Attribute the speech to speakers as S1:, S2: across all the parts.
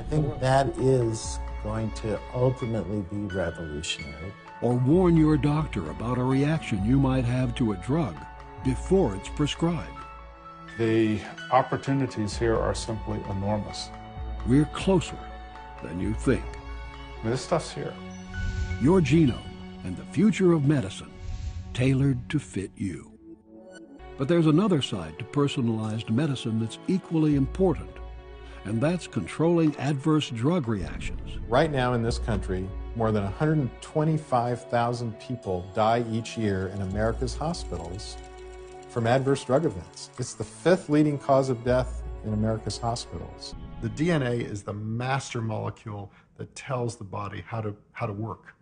S1: think that is going to ultimately be revolutionary.
S2: Or warn your doctor about a reaction you might have to a drug before it's prescribed.
S3: The opportunities here are simply enormous.
S2: We're closer than you think.
S3: This stuff's here.
S2: Your genome and the future of medicine, tailored to fit you. But there's another side to personalized medicine that's equally important, and that's controlling adverse drug reactions.
S1: Right now in this country, more than 125,000 people die each year in America's hospitals from adverse drug events. It's the 5th leading cause of death in America's hospitals.
S4: The DNA is the master molecule that tells the body how to work.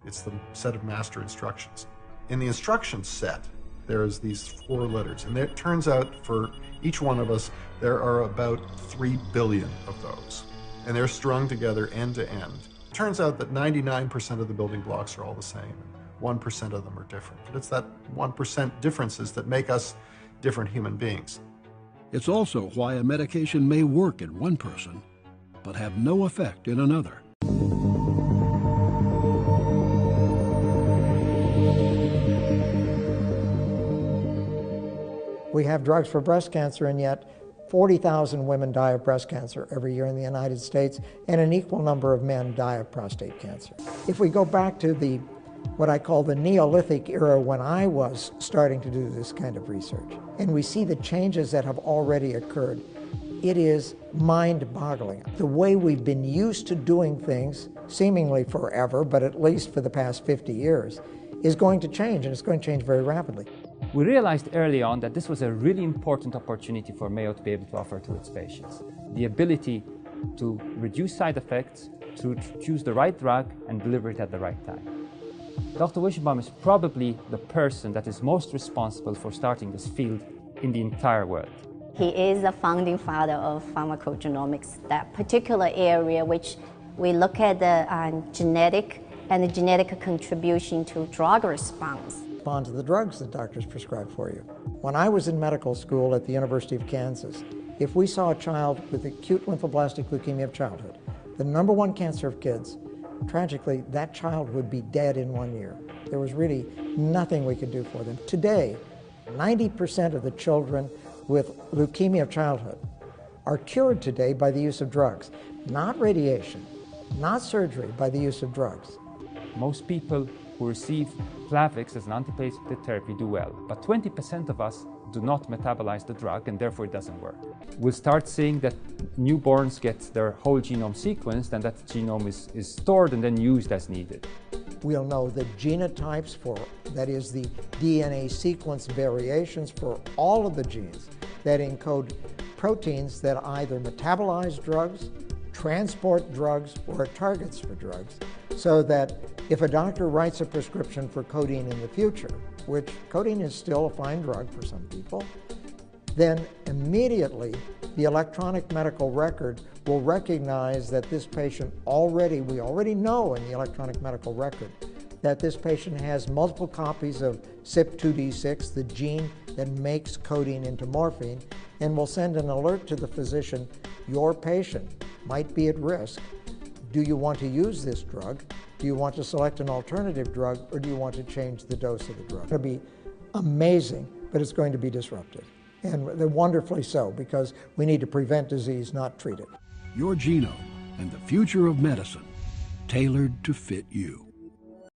S4: It's the set of master instructions. In the instruction set, there's these 4 letters, and it turns out for each one of us, there are about 3 billion of those, and they're strung together end to end. It turns out that 99% of the building blocks are all the same. 1% of them are different. But it's that 1% differences that make us different human beings.
S2: It's also why a medication may work in one person, but have no effect in another.
S5: We have drugs for breast cancer, and yet 40,000 women die of breast cancer every year in the United States, and an equal number of men die of prostate cancer. If we go back to what I call the Neolithic era, when I was starting to do this kind of research, and we see the changes that have already occurred, it is mind-boggling. The way we've been used to doing things, seemingly forever, but at least for the past 50 years, is going to change, and it's going to change very rapidly.
S6: We realized early on that this was a really important opportunity for Mayo to be able to offer to its patients. The ability to reduce side effects, to choose the right drug and deliver it at the right time. Dr. Wischenbaum is probably the person that is most responsible for starting this field in the entire world.
S7: He is the founding father of pharmacogenomics, that particular area which we look at the genetic and the genetic contribution to drug response.
S5: Respond to the drugs that doctors prescribe for you. When I was in medical school at the University of Kansas, if we saw a child with acute lymphoblastic leukemia of childhood, the #1 cancer of kids, tragically, that child would be dead in 1 year. There was really nothing we could do for them. Today, 90% of the children with leukemia of childhood are cured today by the use of drugs. Not radiation, not surgery, by the use of drugs.
S6: Most people who receive Plavix as an antiplatelet therapy do well, but 20% of us do not metabolize the drug, and therefore it doesn't work. We'll start seeing that newborns get their whole genome sequenced, and that genome is stored and then used as needed.
S5: We'll know the genotypes for, that is the DNA sequence variations for all of the genes that encode proteins that either metabolize drugs, transport drugs, or are targets for drugs, so that if a doctor writes a prescription for codeine in the future, which codeine is still a fine drug for some people, then immediately the electronic medical record will recognize that this patient we already know in the electronic medical record that this patient has multiple copies of CYP2D6, the gene that makes codeine into morphine, and will send an alert to the physician, your patient might be at risk. Do you want to use this drug? Do you want to select an alternative drug, or do you want to change the dose of the drug? It'll be amazing, but it's going to be disruptive. And wonderfully so, because we need to prevent disease, not treat it.
S2: Your genome and the future of medicine, tailored to fit you.